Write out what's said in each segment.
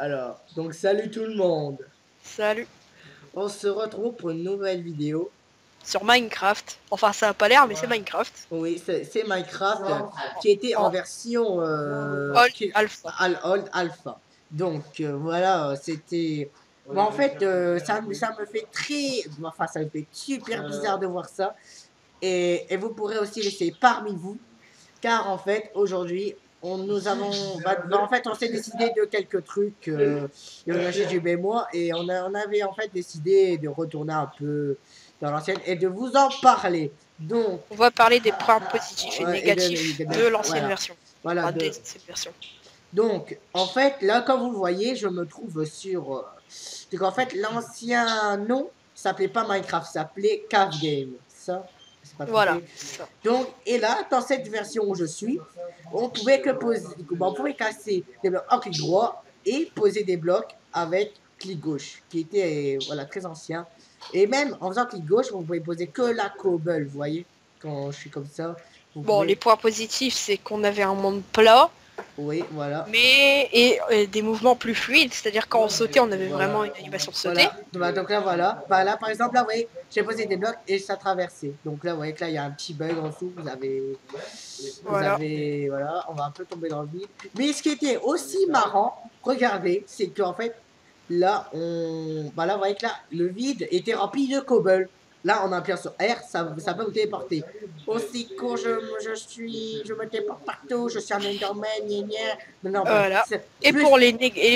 Alors, donc salut tout le monde. Salut. On se retrouve pour une nouvelle vidéo. Sur Minecraft. Enfin, ça a pas l'air, mais c'est Minecraft. Oui, c'est Minecraft qui était en En version Old Alpha. Old Alpha. Donc voilà, c'était. Bon, en fait, ça me fait très. Enfin, ça me fait super bizarre de voir ça. Et vous pourrez aussi laisser parmi vous. Car en fait, aujourd'hui, nous avons. En fait, on s'est décidé de quelques trucs, du moi, et on avait en fait décidé de retourner un peu dans l'ancienne et de vous en parler. Donc, On va parler des points positifs et et négatifs de l'ancienne voilà. version. Voilà, Enfin, des anciennes versions. donc, en fait, là, comme vous le voyez, je me trouve sur. Donc, en fait, l'ancien nom s'appelait pas Minecraft, s'appelait Cave Game. Ça, c'est pas Voilà, trompé. ça. Donc, et là, dans cette version où je suis, on pouvait que poser, on pouvait casser des blocs en clic droit et poser des blocs avec clic gauche, qui était voilà très ancien. Et même en faisant clic gauche, vous pouvez poser que la cobble, vous voyez, quand je suis comme ça, vous Bon, les pouvez, points positifs, c'est qu'on avait un monde plat, oui, voilà. mais et des mouvements plus fluides, c'est-à-dire quand on sautait, on avait vraiment une animation de sauter. Voilà. Donc là, voilà. Bah, là, par exemple, là, vous voyez, j'ai posé des blocs et ça traversait. Donc là, vous voyez que là, il y a un petit bug en dessous. Voilà. Voilà, on va un peu tomber dans le vide. Mais ce qui était aussi marrant, regardez, c'est qu'en fait, là, bah là, vous voyez que là, le vide était rempli de cobble. Là, en appuyant sur R, ça peut vous téléporter. Aussi quand je me téléporte partout, je suis un Enderman, gna gna. Non, non, bref. Voilà. Et Plus,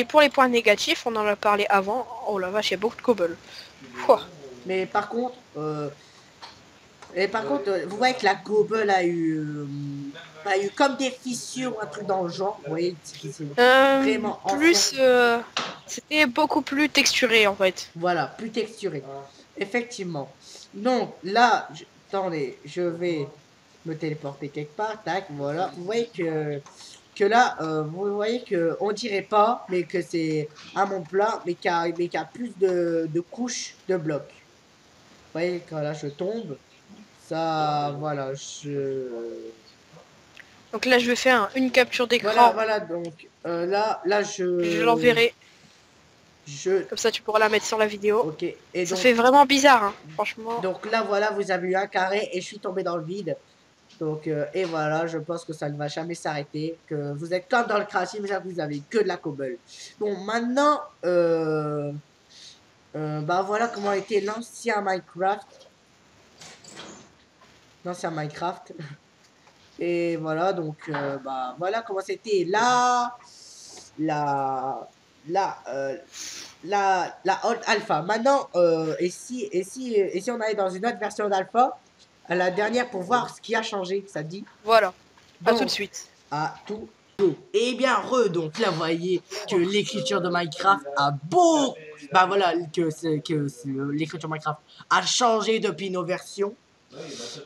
pour les points négatifs, on en a parlé avant. Oh la vache, il y a beaucoup de cobble. Pouah. mais par contre, vous voyez que la cobble a eu comme des fissures ou un truc dans le genre. Vous voyez, c'est vraiment ancien. Plus, c'était beaucoup plus texturé en fait. Voilà, plus texturé. Effectivement. Donc là, attendez, je vais me téléporter quelque part. Tac, voilà. Vous voyez que là, vous voyez que on dirait pas, mais que c'est un monde plat, mais qui a plus de couches de blocs. Vous voyez, quand là je tombe, ça, voilà, Donc là, je vais faire une capture voilà, d'écran. voilà. Donc là, Je l'enverrai. je, Comme ça, tu pourras la mettre sur la vidéo. ok. Et Ça fait donc, vraiment bizarre, hein. Franchement. donc là, voilà, vous avez eu un carré et je suis tombé dans le vide. Donc, et voilà, je pense que ça ne va jamais s'arrêter. Que vous êtes comme dans le Crash, mais vous avez que de la cobble. Bon, maintenant, bah voilà comment était l'ancien Minecraft. L'ancien Minecraft. Et voilà, donc, bah voilà comment c'était là. La, la Old Alpha. Maintenant, et si on allait dans une autre version d'Alpha, à la dernière pour voir ce qui a changé, ça dit. Voilà. À tout de Donc, suite. à tout. Et bien, donc là, vous voyez que l'écriture de Minecraft a beaucoup. Bah voilà, l'écriture Minecraft a changé depuis nos versions.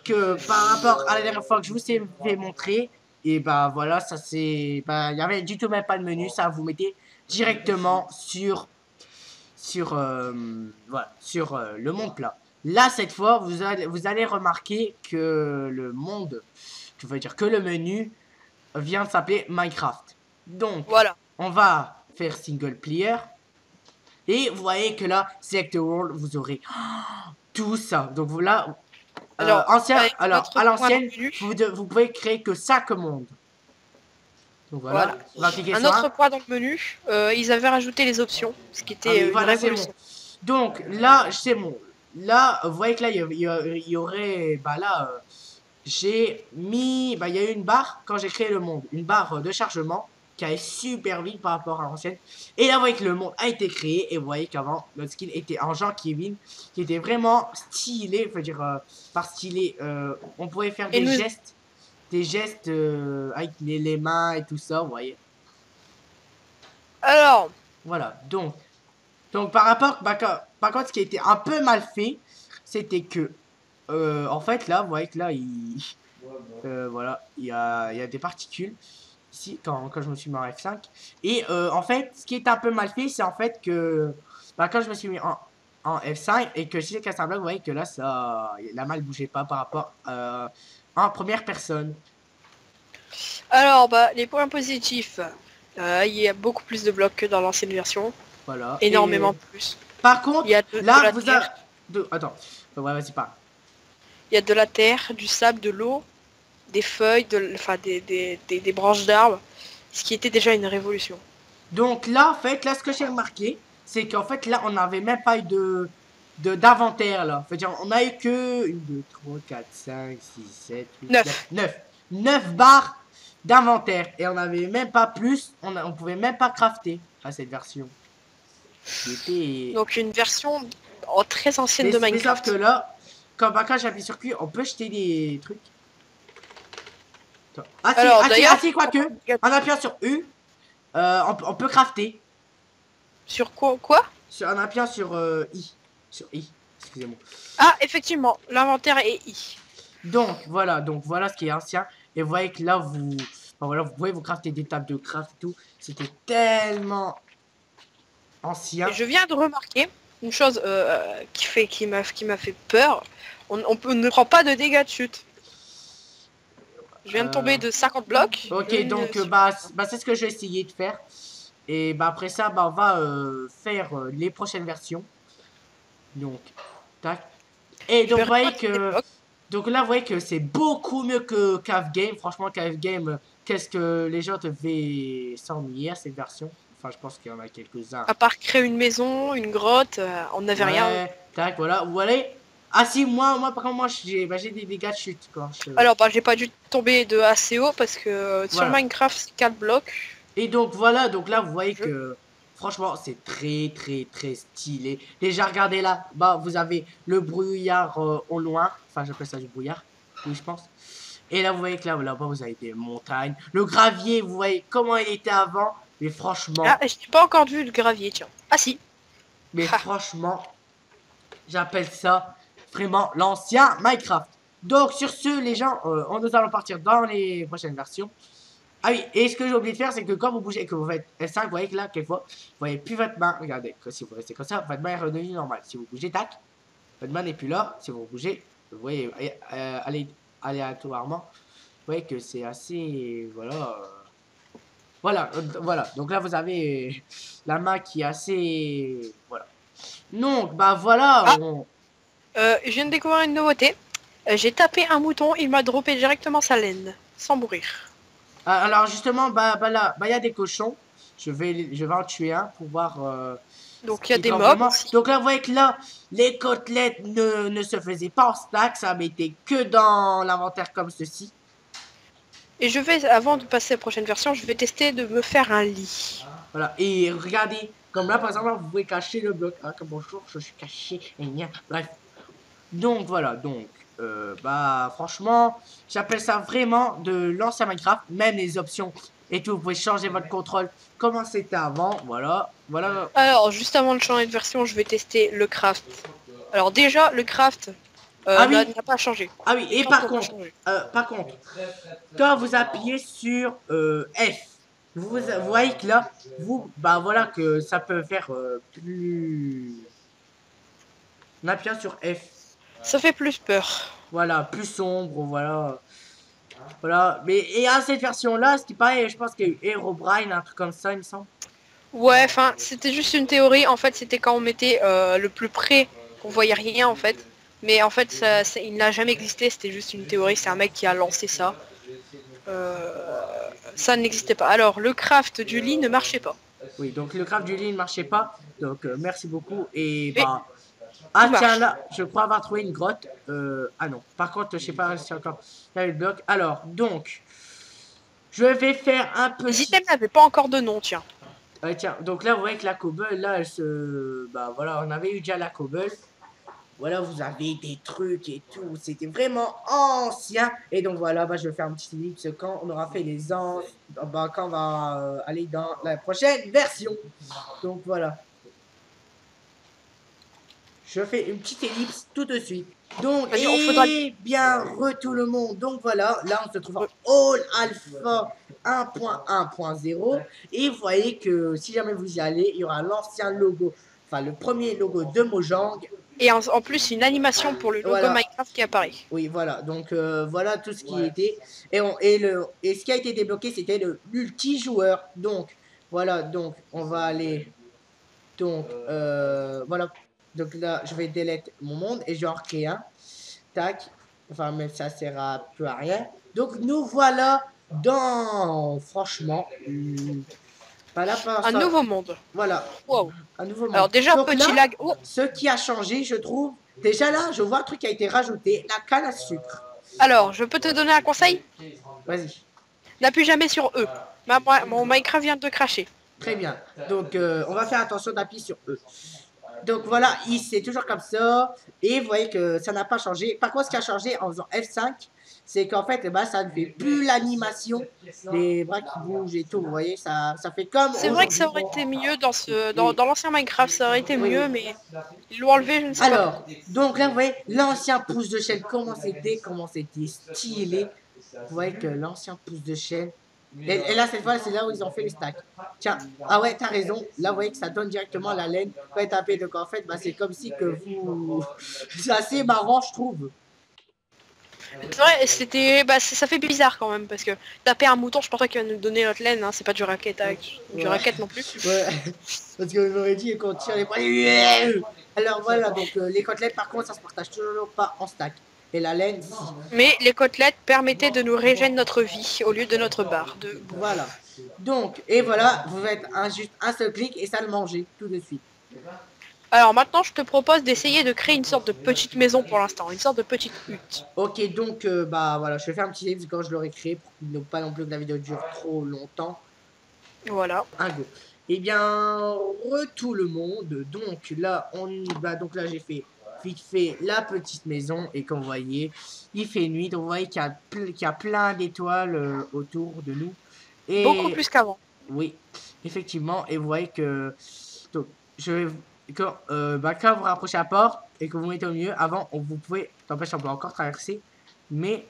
Que par rapport à la dernière fois que je vous ai fait montrer, et bah voilà, ça c'est. Bah, il y avait du tout même pas de menu, ça vous mettez directement voilà, sur le monde plat. Là, cette fois, vous allez remarquer que le monde, je veux dire que le menu vient de s'appeler Minecraft. Donc, Voilà. on va faire single player. Et vous voyez que là, Select World, vous aurez tout ça. Donc là, Alors, avec alors notre à point dans l'ancienne, le menu. vous pouvez créer que 5 mondes. Donc voilà, Voilà. on va cliquer Un sur autre un. point dans le menu. Ils avaient rajouté les options, ce qui Ah oui, était une voilà, c'est bon. révolution. Donc là, c'est bon. Là, vous voyez que là, il y aurait. Bah là, j'ai mis. Bah, il y a eu une barre quand j'ai créé le monde. Une barre de chargement qui allait super vite par rapport à l'ancienne. Et là, vous voyez que le monde a été créé. Et vous voyez qu'avant, notre skin était en Jean Kevin, qui était vraiment stylé. Faut dire, par stylé, on pouvait faire Et nous. des gestes avec les mains et tout ça, vous voyez. Alors, Voilà, donc par rapport, par contre, ce qui a été un peu mal fait, c'était que, en fait, là, vous voyez que là, voilà, il y a des particules ici quand je me suis mis en F5. Et en fait, ce qui est un peu mal fait, c'est en fait que, bah, quand je me suis mis en F5 et que j'ai cassé un bloc, vous voyez que là, la malle bougeait pas par rapport en première personne. alors, bah, les points positifs. Il y a beaucoup plus de blocs que dans l'ancienne version. Voilà. Énormément Et... plus. Par contre, Il y a de là, la vous avez... terre. Attends, ouais, vas-y, pas. Il y a de la terre, du sable, de l'eau, des feuilles, enfin des branches d'arbres. Ce qui était déjà une révolution. Donc là, en fait, là, ce que j'ai remarqué, c'est qu'en fait, là, on n'avait même pas eu d'inventaire, là. Faut dire, on a eu que 1, 2, 3, 4, 5, 6, 7, 8, 9. 9 barres d'inventaire. Et on n'avait même pas plus. On pouvait même pas crafter à cette version. Donc une version très ancienne de Mais sauf Minecraft. que là, quand j'appuie sur Q, on peut jeter des trucs. Ah si, Alors, quoique, en appuyant sur U, on peut crafter. Sur quoi En appuyant sur I. Sur I, excusez-moi. Ah, effectivement, l'inventaire est I. Donc voilà ce qui est ancien. Et vous voyez que là, voilà, vous pouvez vous crafter des tables de craft et tout. C'était tellement ancien. Et je viens de remarquer une chose qui m'a fait peur. On ne prend pas de dégâts de chute. Je viens de tomber de 50 blocs. Ok, donc c'est ce que je vais essayer de faire. Et après ça, on va faire les prochaines versions. Donc, tac. Et donc, vous voyez que... Donc là, vous voyez que c'est beaucoup mieux que Cave Game. Franchement, Cave Game, qu'est-ce que les gens devaient s'ennuyer à cette version. Enfin, je pense qu'il y en a quelques-uns. À part créer une maison, une grotte, on n'avait rien. Tac, voilà. Vous voyez. Ah si, moi par contre, moi, j'ai des dégâts de chute. Quoi. Alors, j'ai pas dû tomber de assez haut parce que sur Minecraft, c'est 4 blocs. Et donc, voilà. Donc là, vous voyez que... Franchement, c'est très, très, très stylé. Déjà, regardez là. Vous avez le brouillard au loin. Enfin, j'appelle ça du brouillard. Oui, je pense. Et là, vous voyez que là-bas, vous avez des montagnes. Le gravier, vous voyez comment il était avant. Mais franchement... Ah, je n'ai pas encore vu le gravier, tiens. Ah, si. Mais franchement, j'appelle ça vraiment l'ancien Minecraft. Donc, sur ce, les gens, nous allons partir dans les prochaines versions. Ah oui, et ce que j'ai oublié de faire, c'est que quand vous bougez et que vous faites S5, vous voyez que là, quelquefois, vous voyez plus votre main. Regardez, si vous restez comme ça, votre main est redevenue normale. Si vous bougez, tac, votre main n'est plus là. Si vous bougez, vous voyez, aléatoirement, vous voyez que c'est assez, voilà. Voilà. Donc là, vous avez la main qui est assez, voilà. Donc, voilà. Je viens de découvrir une nouveauté. J'ai tapé un mouton, il m'a droppé directement sa laine, sans mourir. Alors justement, là, il y a des cochons. Je vais en tuer un pour voir. Donc il y a des mobs. Donc là, vous voyez que là, les côtelettes ne se faisaient pas en stack, ça mettait que dans l'inventaire comme ceci. Et je vais, avant de passer à la prochaine version, je vais tester de me faire un lit. Voilà, et regardez, comme là par exemple, vous pouvez cacher le bloc. Ah, comme bonjour, je suis caché. Bref. Donc voilà, franchement, j'appelle ça vraiment de l'ancien Minecraft, même les options et tout, vous pouvez changer votre contrôle comment c'était avant, voilà. Alors, juste avant de changer de version, je vais tester le craft. Alors déjà, le craft n'a pas changé. Ah oui, et par contre, quand vous appuyez sur F, vous voyez que là, voilà que ça peut faire plus... En appuyant sur F. Ça fait plus peur. Voilà, plus sombre, voilà. Voilà, mais et à cette version-là, ce qui paraît, je pense qu'il y a eu Herobrine, un truc comme ça, il me semble. Ouais, enfin, c'était juste une théorie. En fait, c'était quand on mettait le plus près, qu'on voyait rien, en fait. Mais en fait, il n'a jamais existé, c'était juste une théorie. C'est un mec qui a lancé ça. Ça n'existait pas. Alors, le craft du lit ne marchait pas. Oui, donc le craft du lit ne marchait pas. Donc, merci beaucoup. Et ah tiens, là, je crois avoir trouvé une grotte. Ah non, par contre, je sais pas si encore il y a le bloc. Alors, donc, je vais faire un peu... Les items n'avaient pas encore de nom, tiens. Tiens, donc là, vous voyez que la cobble, là, elle se... voilà, on avait eu déjà la cobble. Voilà, vous avez des trucs et tout. C'était vraiment ancien. Et donc, voilà, je vais faire un petit ellipse quand on aura fait les ans. Quand on va aller dans la prochaine version. Donc, voilà. Je fais une petite ellipse tout de suite. Donc, bien tout le monde. Donc voilà, là on se trouve en All Alpha 1.1.0. Et vous voyez que si jamais vous y allez, il y aura l'ancien logo, enfin le premier logo de Mojang. Et en plus une animation pour le logo Minecraft qui apparaît. Oui, voilà, donc voilà tout ce qui était. Et ce qui a été débloqué, c'était le multijoueur. Donc, Voilà, donc on va aller. Donc, voilà. Donc là, je vais delete mon monde et je vais en recréer un. Tac. Enfin, même ça sert à plus à rien. Donc, nous voilà dans, franchement, pas là pour Un l'instant. nouveau monde. Voilà, Wow. un nouveau monde. Alors déjà, Donc petit là, lag. Oh, ce qui a changé, je trouve, déjà là, je vois un truc qui a été rajouté, la canne à sucre. alors, je peux te donner un conseil? Vas-y. N'appuie jamais sur E. Mon Minecraft vient de cracher. Très bien. Donc, on va faire attention d'appuyer sur E. Donc voilà, c'est toujours comme ça. Et vous voyez que ça n'a pas changé. Par contre, ce qui a changé en faisant F5, c'est qu'en fait, bah, ça ne fait plus l'animation des bras qui bougent et tout. Vous voyez, ça fait comme C'est vrai que ça aujourd'hui. aurait été mieux dans Oui, dans l'ancien Minecraft, ça aurait été oui, mieux, oui. mais ils l'ont enlevé, je ne sais pas Alors, pourquoi. donc là, vous voyez, l'ancien pouce de chaîne, comment c'était stylé. Vous voyez que l'ancien pouce de chaîne. Et là, cette fois, c'est là où ils ont fait les stacks. Tiens, ah ouais, t'as raison. Là, vous voyez que ça donne directement la laine. Quand il tapé, donc en fait, bah, c'est comme si que vous. C'est assez marrant, je trouve. C'est vrai, ça fait bizarre quand même, parce que taper un mouton, je pense pas qu'il va nous donner notre laine, hein, c'est pas du Ouais. racket non plus. Ouais. Parce que vous m'aurez dit qu'on tire les poignets. Alors voilà, donc les côtelettes, par contre, ça se partage toujours pas en stack. Et la laine, si. Mais les côtelettes permettaient de nous régénérer notre vie au lieu de notre barre de bouffe. Voilà. Donc, et voilà, vous faites juste un seul clic et ça le manger tout de suite. Alors maintenant, je te propose d'essayer de créer une sorte de petite maison pour l'instant, une sorte de petite hutte. Ok, donc, bah voilà, je vais faire un petit live quand je l'aurai créé pour ne pas non plus que la vidéo dure trop longtemps. Voilà. Un go. Eh bien, tout le monde. Donc là, on y va. Donc là, j'ai fait vite fait la petite maison. Et comme vous voyez, il fait nuit. Donc vous voyez qu'il y a plein d'étoiles autour de nous. Beaucoup Et plus qu'avant. oui, effectivement. Et vous voyez que. Donc, quand vous rapprochez la porte et que vous mettez au milieu, avant, vous pouvez. N'empêche, on peut encore traverser. Mais,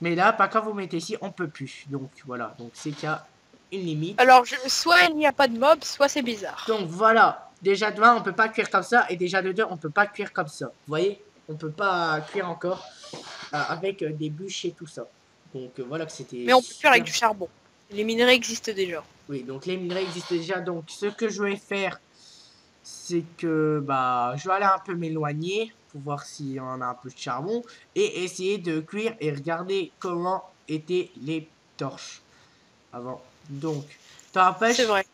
mais là, quand vous mettez ici, on peut plus. Donc voilà. Donc c'est qu'il y a une limite. Alors, soit il n'y a pas de mob, soit c'est bizarre. Donc voilà, déjà de 1, on peut pas cuire comme ça, et déjà de 2, on peut pas cuire comme ça. Vous voyez, on peut pas cuire encore avec des bûches et tout ça. Donc voilà que c'était Mais on peut faire avec super. du charbon. Les minerais existent déjà. Oui, donc les minerais existent déjà. Donc ce que je vais faire, c'est que bah je vais aller un peu m'éloigner pour voir si on a un peu de charbon et essayer de cuire et regarder comment étaient les torches avant. Donc, C'est t'empêches. vrai.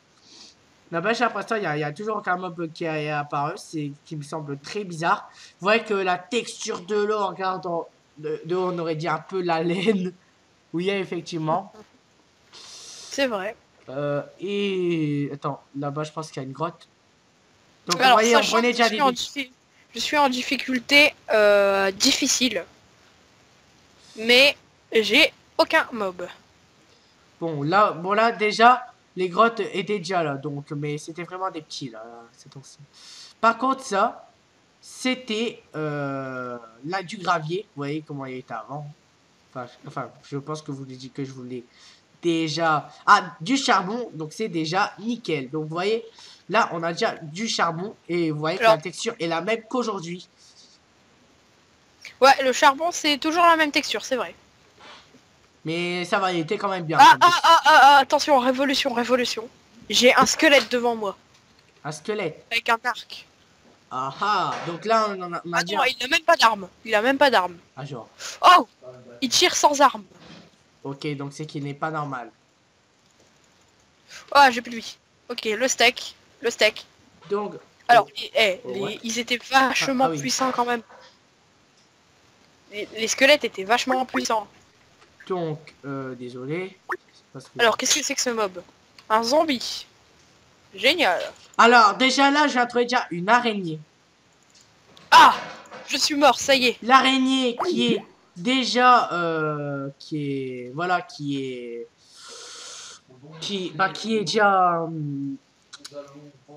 N'empêche, après ça, il y a toujours aucun mob qui est apparu, qui me semble très bizarre. Vous voyez que la texture de l'eau, en regardant de haut, on aurait dit un peu la laine. Oui, effectivement. C'est vrai. Et attends, là-bas, je pense qu'il y a une grotte. Donc, vous Alors, voyez, on sachant prenait que déjà des... je suis en difficulté difficile, mais j'ai aucun mob. Bon, là, déjà, les grottes étaient déjà là. Donc, mais c'était vraiment des petits, là, ces temps-ci. Par contre, ça, c'était là du gravier. Vous voyez comment il était avant. Enfin, je pense que vous dites que je voulais déjà... Ah, du charbon, donc c'est déjà nickel. Donc, vous voyez, là, on a déjà du charbon. Et vous voyez que la Alors, texture est la même qu'aujourd'hui. ouais, le charbon, c'est toujours la même texture, c'est vrai. Mais ça va, il était quand même bien. Attention, révolution, révolution. J'ai un squelette devant moi, Un squelette. avec un arc. Ah ah, donc là, on a Attends, bien... il a même pas d'arme. Il a même pas d'arme. Ah, genre. Oh, il tire sans arme. Ok, donc c'est qu'il n'est pas normal. Oh, j'ai plus de vie. Ok, le steak. Le steak. Donc... Alors, ouais. ils étaient vachement oui. puissants quand même. Les squelettes étaient vachement puissants. Donc, désolé. Alors, qu'est-ce que c'est que ce mob? Un zombie. Génial. Alors, déjà là, j'ai trouvé déjà une araignée. Ah, je suis mort, ça y est. L'araignée qui est déjà... Voilà, qui est déjà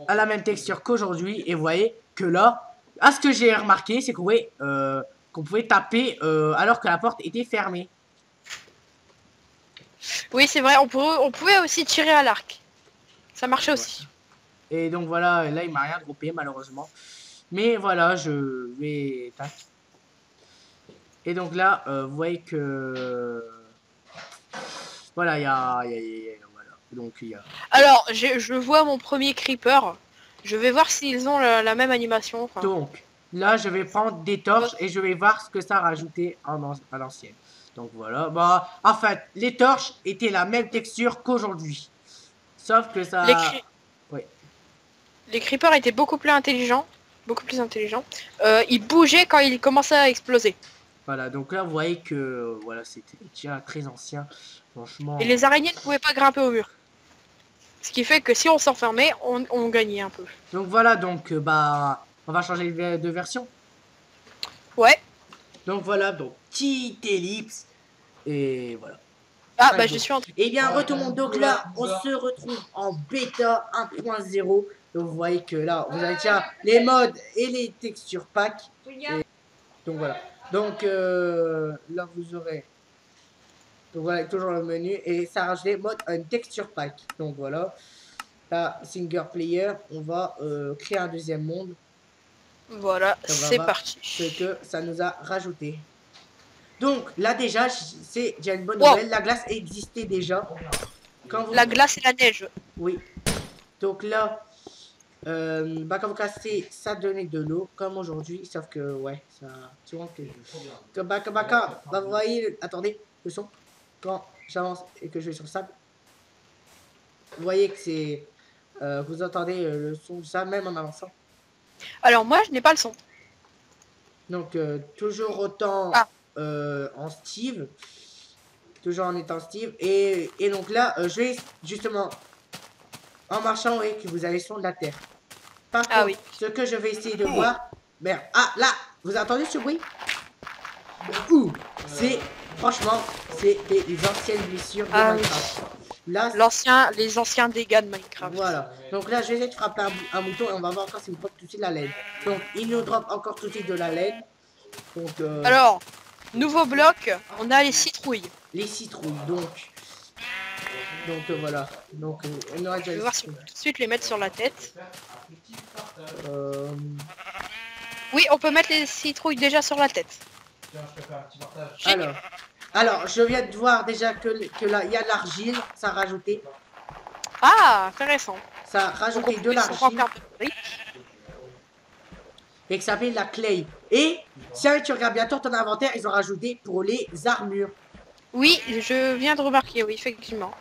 à la même texture qu'aujourd'hui. Et vous voyez que là, à ce que j'ai remarqué, c'est qu'on pouvait taper alors que la porte était fermée. Oui, c'est vrai, on pouvait aussi tirer à l'arc. Ça marchait aussi. Et donc voilà, là, il m'a rien droppé, malheureusement. Mais voilà, je vais... Tac. Et donc là, vous voyez que... Voilà, voilà. Donc il y a... Alors, je vois mon premier creeper. Je vais voir s'ils ont la même animation. Enfin, Donc là, je vais prendre des torches et je vais voir ce que ça a rajouté à l'ancienne. Donc voilà. Bah, en fait, les torches étaient la même texture qu'aujourd'hui. Sauf que les, ça... Oui. les creepers étaient beaucoup plus intelligents. Beaucoup plus intelligents. Ils bougeaient quand ils commençaient à exploser. Voilà, donc là, vous voyez que voilà, c'était déjà très ancien. Et Franchement... les araignées ne pouvaient pas grimper au mur. Ce qui fait que si on s'enfermait, on gagnait un peu. Donc voilà, donc bah, on va changer de version. Ouais. Donc voilà, donc petite ellipse. Et voilà. Ah, Allez, bah go. je suis en train. Eh bien, retournons. Donc là, on se retrouve en bêta 1.0. Donc vous voyez que là, vous avez déjà les modes et les textures pack. Et donc voilà. Donc là, vous aurez. Donc voilà, toujours le menu. Et ça rajoute mode un texture pack. Donc voilà. Là, single player, on va créer un deuxième monde. Voilà, On va c'est voir parti. ce que ça nous a rajouté. Donc là déjà, c'est déjà une bonne Wow. nouvelle. La glace existait déjà. Quand vous... La glace et la neige. Oui. Donc là, bah, quand vous cassez, ça donnait de l'eau, comme aujourd'hui. Sauf que, ouais, ça... Souvent que bah, vous voyez, attendez, le son. Quand j'avance et que je vais sur le sable, vous voyez que c'est... vous entendez le son de ça, même en avançant. Alors moi, je n'ai pas le son. Donc, toujours autant Ah. en Steve. Toujours en étant Steve. Et donc là, je vais justement, en marchant, vous voyez que vous avez le son de la terre. Par Ah contre, oui. ce que je vais essayer de voir... Merde. Ah, là, vous entendez ce bruit? Ouh, c'est... Franchement, c'est les anciennes blessures de Minecraft. Là, les anciens dégâts de Minecraft. voilà. Donc là, je vais essayer de frapper un mouton et on va voir encore s'il me drop tout de suite la laine. Donc, il nous drop encore tout de suite de la laine. Donc, alors, nouveau bloc, on a les citrouilles. les citrouilles, donc voilà. Donc, on aura déjà Je vais voir si on peut tout de suite les mettre sur la tête. Euh... Oui, on peut mettre les citrouilles déjà sur la tête. Alors, je viens de voir déjà que là, il y a de l'argile, ça a rajouté. Ah, intéressant. Ça a rajouté de l'argile. Et que ça s'appelle la clay. Et si tu regardes bien ton inventaire, ils ont rajouté pour les armures. Oui, je viens de remarquer, oui, effectivement.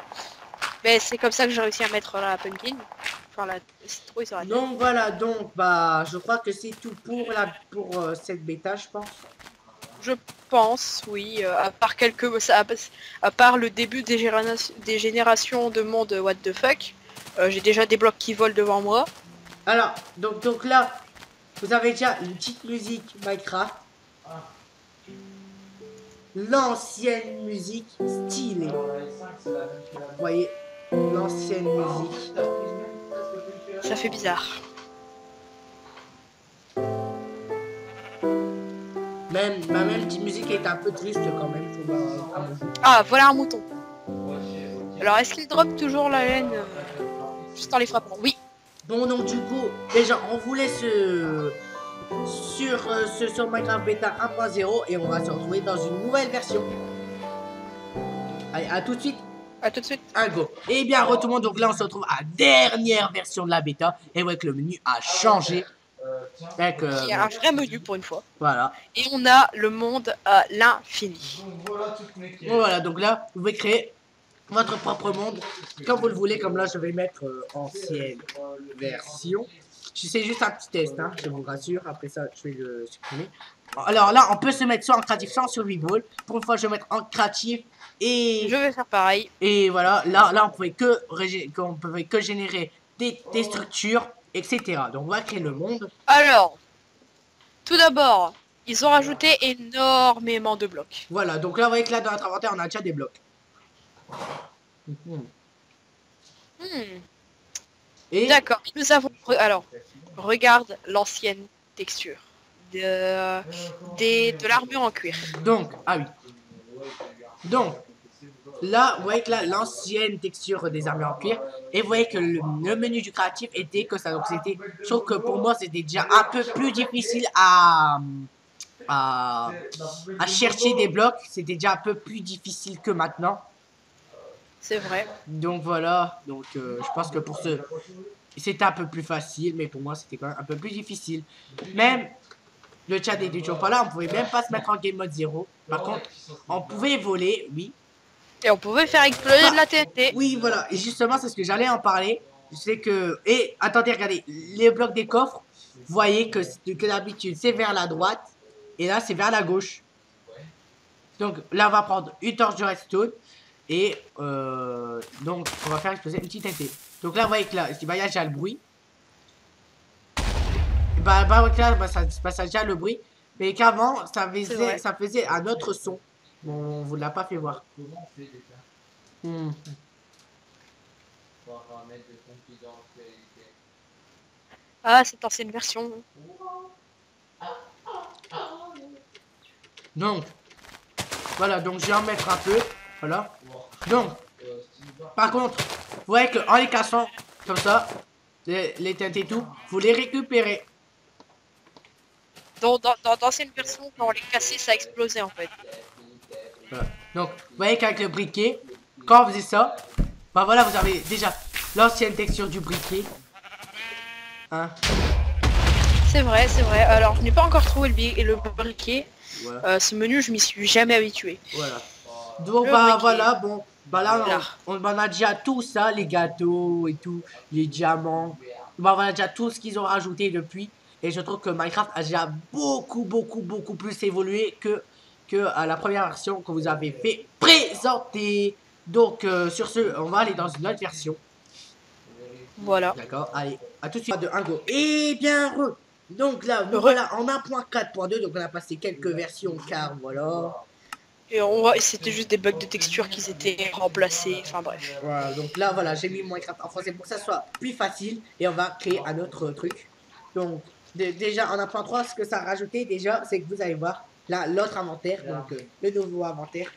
Mais c'est comme ça que j'ai réussi à mettre la pumpkin. Enfin, la citrouille sur la tête. Donc voilà, donc bah je crois que c'est tout pour cette bêta, je pense. Je pense, oui, à part à part le début des générations de monde what the fuck, j'ai déjà des blocs qui volent devant moi. Alors, donc là, vous avez déjà une petite musique Minecraft. L'ancienne musique stylée. Vous voyez, l'ancienne musique. Ça fait bizarre. Ma même petite musique est un peu triste quand même. Ah, voilà un mouton. Alors, est-ce qu'il drop toujours la laine juste en les frappant? Oui. Bon, donc du coup, déjà, on vous laisse sur Minecraft Beta 1.0 et on va se retrouver dans une nouvelle version. Allez, à tout de suite. À tout de suite. Un go. Et bien, retournons. Donc là, on se retrouve à la dernière version de la bêta. Et vous voyez que le menu a changé. Il y a un vrai menu pour une fois. Voilà. Et on a le monde à l'infini. Voilà, donc là, vous pouvez créer votre propre monde comme vous le voulez. Comme là, je vais mettre ancienne version. C'est juste un petit test, hein, je vous rassure. Après ça, je vais le supprimer. Alors là, on peut se mettre soit en créatif, soit en survival. Pour une fois, je vais mettre en créatif. Et je vais faire pareil. Et voilà, là on pouvait que générer des structures, etc. Donc on va créer le monde. Alors, tout d'abord, ils ont rajouté énormément de blocs. Voilà, donc là vous voyez que là dans notre inventaire on a déjà des blocs. Et d'accord, nous avons... Alors, regarde l'ancienne texture de l'armure en cuir. donc, ah oui. Donc, là, vous voyez que là, l'ancienne texture des armures en cuir. Et vous voyez que le menu du créatif était que ça. Donc c'était, je trouve que pour moi c'était déjà un peu plus difficile à chercher des blocs. C'était déjà un peu plus difficile que maintenant. C'est vrai. Donc voilà, donc je pense que pour ce c'était un peu plus facile, mais pour moi c'était quand même un peu plus difficile. Même le chat était toujours pas là, on pouvait même pas se mettre en game mode 0. Par contre, on pouvait voler, oui. Et on pouvait faire exploser de la TNT. Oui, voilà, et justement c'est ce que j'allais en parler. C'est que, et attendez, regardez, les blocs des coffres, vous voyez que d'habitude c'est vers la droite, et là c'est vers la gauche. Donc là on va prendre une torche de redstone. Et donc, on va faire exploser une petite TNT. Donc là, vous voyez que là, il y a déjà le bruit. Là, ça a déjà le bruit. Mais qu'avant, ça faisait un autre son. Bon, on vous l'a pas fait voir. Hmm. Ah, cette ancienne version. Donc, voilà, donc je vais en mettre un peu. Voilà. Donc, par contre, vous voyez qu'en les cassant, comme ça, les TNT et tout, vous les récupérez. Dans l'ancienne version, quand on les cassait, ça explosait en fait. Voilà. Donc, vous voyez qu'avec le briquet, quand on faisait ça, bah voilà, vous avez déjà l'ancienne texture du briquet. Hein? C'est vrai, c'est vrai. Alors, je n'ai pas encore trouvé le briquet. Voilà. Ce menu, je m'y suis jamais habitué. Voilà. Donc, Le bah briquet. voilà, bon. Bah là, Voilà. on a déjà tout ça, les gâteaux et tout, les diamants. Bah voilà, déjà tout ce qu'ils ont rajouté depuis. Et je trouve que Minecraft a déjà beaucoup plus évolué que à la première version que vous avez fait présenter. Donc, sur ce, on va aller dans une autre version. Voilà. D'accord, allez, à tout de suite de 1 go. Et bien donc là, nous voilà en 1.4.2, donc on a passé quelques versions car voilà. Et c'était juste des bugs de texture qui étaient remplacés, enfin bref. Voilà, donc là voilà, j'ai mis Minecraft en français pour que ça soit plus facile et on va créer un autre truc. Donc déjà en 1.3, ce que ça a rajouté déjà, c'est que vous allez voir là l'autre inventaire, donc le nouveau inventaire.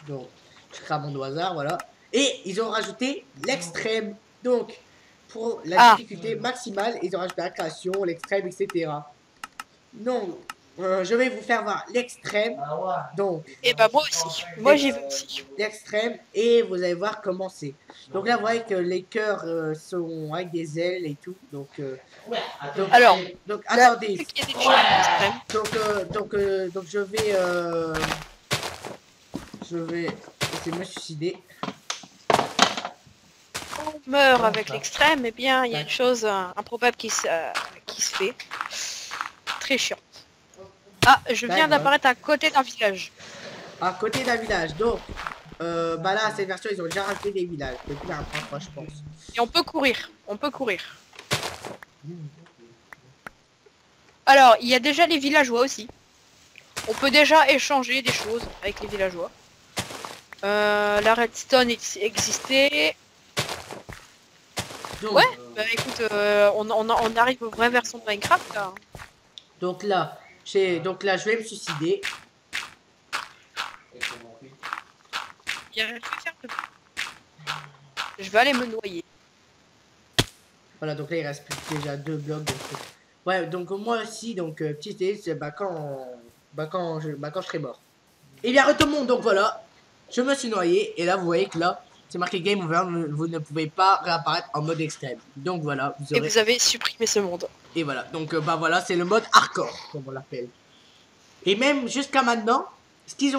Donc je crée un monde au hasard, voilà. Et ils ont rajouté l'extrême. Donc pour la difficulté maximale, ils ont rajouté la création, l'extrême, etc. Donc je vais vous faire voir l'extrême. Donc et bah moi aussi. Moi j'ai vu aussi. l'extrême et vous allez voir comment c'est. Donc là vous voyez que les cœurs sont avec des ailes et tout. Donc alors donc attendez. Donc je vais essayer de me suicider. Quand on meurt avec l'extrême, et bien il y a une chose improbable qui se fait. Très chiant. Ah, je viens d'apparaître à côté d'un village. À côté d'un village, donc bah là cette version ils ont déjà rajouté des villages depuis la première fois je pense. Et on peut courir, Alors il y a déjà les villageois aussi. On peut déjà échanger des choses avec les villageois. La redstone existait. Donc, ouais, bah écoute, on arrive aux vraies versions de Minecraft là. Donc là je vais me suicider. Je vais aller me noyer. Voilà, donc là il reste plus déjà 2 blocs. Donc, ouais, donc moi aussi, donc petite idée, c'est quand je serai mort. Et bien tout le monde, donc voilà, je me suis noyé et là vous voyez que là c'est marqué game over, vous ne pouvez pas réapparaître en mode extrême. Donc voilà, et vous avez supprimé ce monde. Et voilà, donc bah voilà, c'est le mode hardcore comme on l'appelle. Et même jusqu'à maintenant, ce qui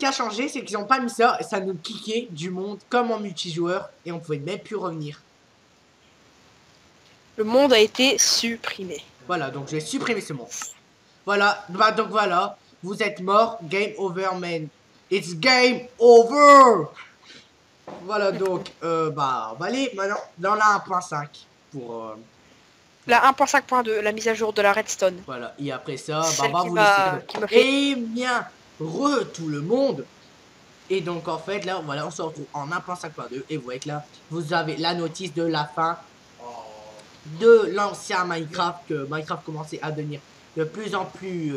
a changé, c'est qu'ils n'ont pas mis ça et ça nous kickait du monde comme en multijoueur et on pouvait même plus revenir. Le monde a été supprimé. Voilà, donc je vais supprimer ce monde. Voilà, bah donc voilà, vous êtes mort, game over man. It's game over. Voilà donc, bah on va aller maintenant dans la 1.5 pour... La 1.5.2, la mise à jour de la redstone. Voilà, et après ça, bah on va vous laisser. Et bien, tout le monde. Et donc en fait là, voilà, on se retrouve en 1.5.2 et vous voyez que là, vous avez la notice de la fin de l'ancien Minecraft, que Minecraft commençait à devenir de plus en plus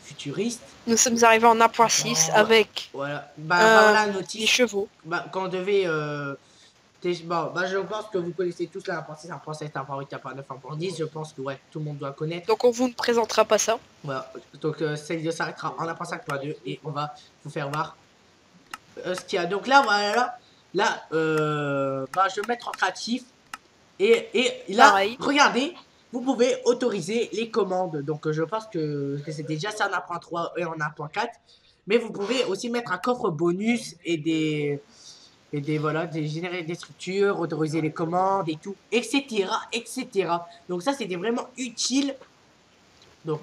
futuriste. Nous sommes arrivés en 1.6 avec voilà, voilà, notice, les chevaux. Bah, quand on devait bon, bah, je pense que vous connaissez tous la 1.6, 1.7, 1.8, 1.9, 1.10. Je pense que ouais, tout le monde doit connaître. Donc on vous ne présentera pas ça. Voilà, donc cette vidéo s'arrêtera en 1.5.2 et on va vous faire voir ce qu'il y a. Donc là, voilà, Là, bah, je vais mettre en créatif. Et là, Pareil. regardez, vous pouvez autoriser les commandes. Donc, je pense que c'est déjà ça en 1.3 et en 1.4. Mais vous pouvez aussi mettre un coffre bonus voilà, générer des structures, autoriser les commandes et tout, etc., etc. Donc ça, c'était vraiment utile. Donc,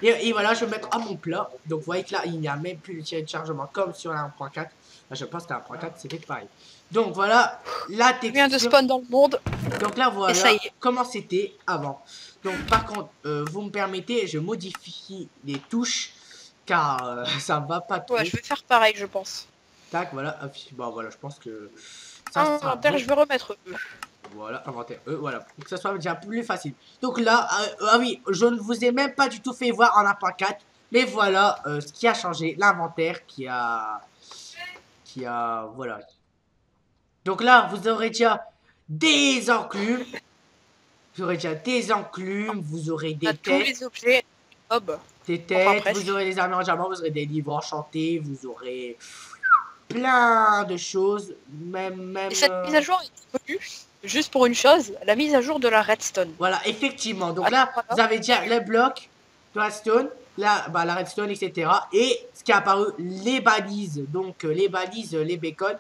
et voilà, je vais mettre à mon plat. Donc, vous voyez que là, il n'y a même plus le tiré de chargement comme sur la 1.4. Là, je pense qu'à 1.4, c'était pareil. Donc, voilà, la Je viens de texture. spawn dans le monde. Donc là, Et ça voilà y est. comment c'était avant. Donc, par contre, vous me permettez, je modifie les touches car ça va pas trop. Ouais, je vais faire pareil, je pense. Tac, voilà. Bon, voilà, je pense que ça sera Inventaire, bon. je vais remettre E. Voilà, inventaire voilà, pour que ça soit déjà plus facile. Donc là, ah oui, je ne vous ai même pas du tout fait voir en 1.4, mais voilà ce qui a changé, l'inventaire voilà. Donc là, vous aurez déjà des enclumes, vous aurez On a des tous têtes, les objets. Hop. Enfin, presque. vous aurez des armures en diamant, vous aurez des livres enchantés, vous aurez plein de choses, même Et cette mise à jour est connue juste pour une chose, la mise à jour de la redstone. voilà, effectivement. Donc là, voilà. vous avez déjà les blocs de redstone, là, bah, la redstone, etc. Et ce qui est apparu, les balises. Donc, les balises, les beacons.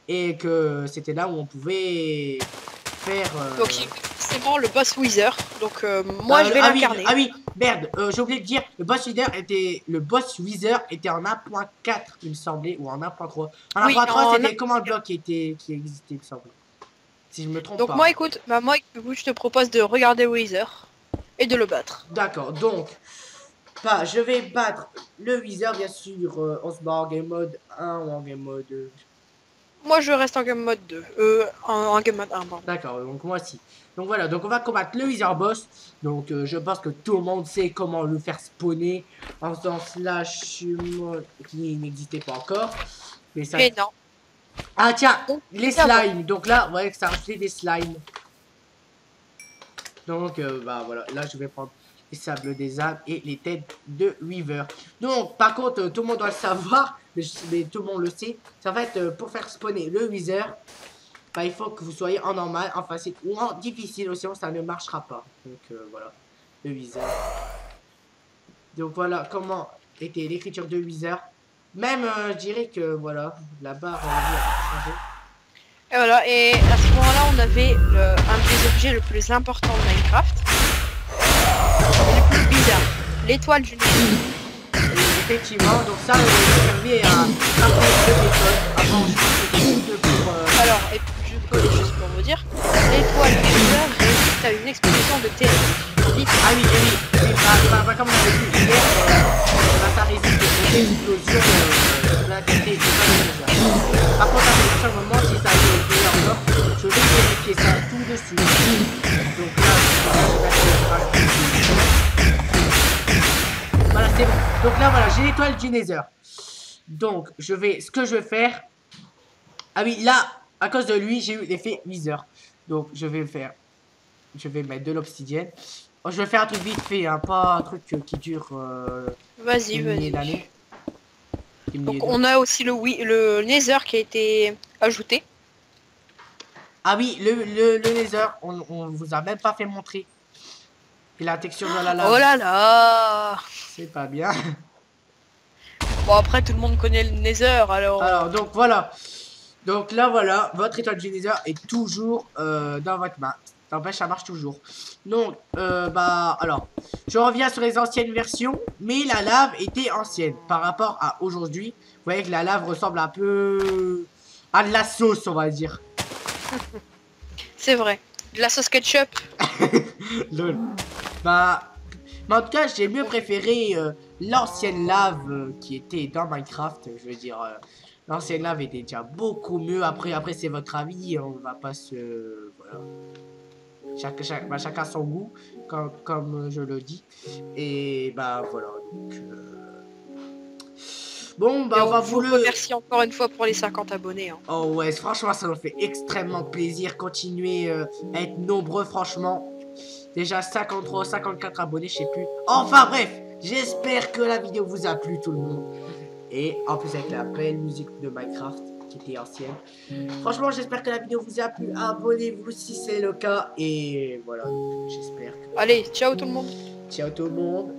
Et que c'était là où on pouvait faire... Donc, forcément, le boss Wither. Donc, moi, je vais l'incarner. Ah oui, merde, j'ai oublié de dire, le boss Wither était en 1.4, il me semblait, ou en 1.3. En 1.3, c'était comment le bloc qui existait, il me semble. Si je me trompe pas. Donc moi écoute, je te propose de regarder Wither et de le battre. D'accord, donc bah, je vais battre le Wither bien sûr. On se bat en game mode 1 ou en game mode 2. Moi je reste en game mode 2. En game mode 1, pardon. D'accord, donc moi aussi. Donc voilà, donc on va combattre le Wither boss. Donc je pense que tout le monde sait comment le faire spawner en faisant slash mode qui n'existait pas encore. Mais ça... Mais non. Ah tiens, Donc, les slimes. Donc là, vous voyez que ça a rajouté des slimes. Donc bah voilà, là je vais prendre les sables des âmes et les têtes de Weaver. Donc par contre, tout le monde doit le savoir, mais tout le monde le sait. Ça va être pour faire spawner le Wither. Bah, il faut que vous soyez en normal, en facile ou en difficile, sinon ça ne marchera pas. Donc voilà, le Wither. Donc voilà comment était l'écriture de Wither. Même je dirais que voilà, la barre a changé. Et voilà, et à ce moment-là, on avait un des objets le plus important de Minecraft. Et le plus bizarre, l'étoile du Nether. Effectivement, donc ça, servait à faire de méthode avant Alors, et juste pour vous dire, l'étoile du Nether résiste à une explosion de terre. Ah oui, comme on avait vu hier, ça résiste aux explosions de la tête. Par contre, à ce moment, si ça arrive encore, je vais vérifier ça tout de suite. Donc là, voilà, c'est bon. Donc là, voilà, j'ai l'étoile du Nether. Donc, ce que je vais faire... Ah oui, là, à cause de lui, j'ai eu l'effet Wither. Donc, je vais mettre de l'obsidienne. Oh, je vais faire un truc vite fait, hein, pas un truc qui dure... Vas-y. Donc, on a aussi le Nether qui a été ajouté. Ah oui, le Nether, on vous a même pas fait montrer. Et la texture de la lave. Oh là là. C'est pas bien. Bon, après, tout le monde connaît le Nether, alors... Alors, donc voilà. Donc là, voilà, votre étoile du Nether est toujours dans votre main. N'empêche, ça marche toujours. Donc, bah, alors, je reviens sur les anciennes versions, mais la lave était ancienne par rapport à aujourd'hui. Vous voyez que la lave ressemble un peu à de la sauce, on va dire. C'est vrai. De la sauce ketchup. Lol. Bah, mais en tout cas, j'ai mieux préféré l'ancienne lave qui était dans Minecraft. Je veux dire, l'ancienne lave était déjà beaucoup mieux. Après c'est votre avis. On va pas se... Voilà. Chacun son goût, comme je le dis. Et bah voilà. Donc, bon, bah et on va vous le... Merci encore une fois pour les 50 abonnés. Hein. Oh ouais, franchement, ça nous fait extrêmement plaisir. Continuer à être nombreux, franchement. Déjà 53, 54 abonnés, je sais plus. Enfin bref, j'espère que la vidéo vous a plu tout le monde. Et en plus avec la belle musique de Minecraft. qui était ancienne. Franchement, j'espère que la vidéo vous a plu. Abonnez-vous si c'est le cas. Et voilà, j'espère. Allez, ciao tout le monde. Ciao tout le monde.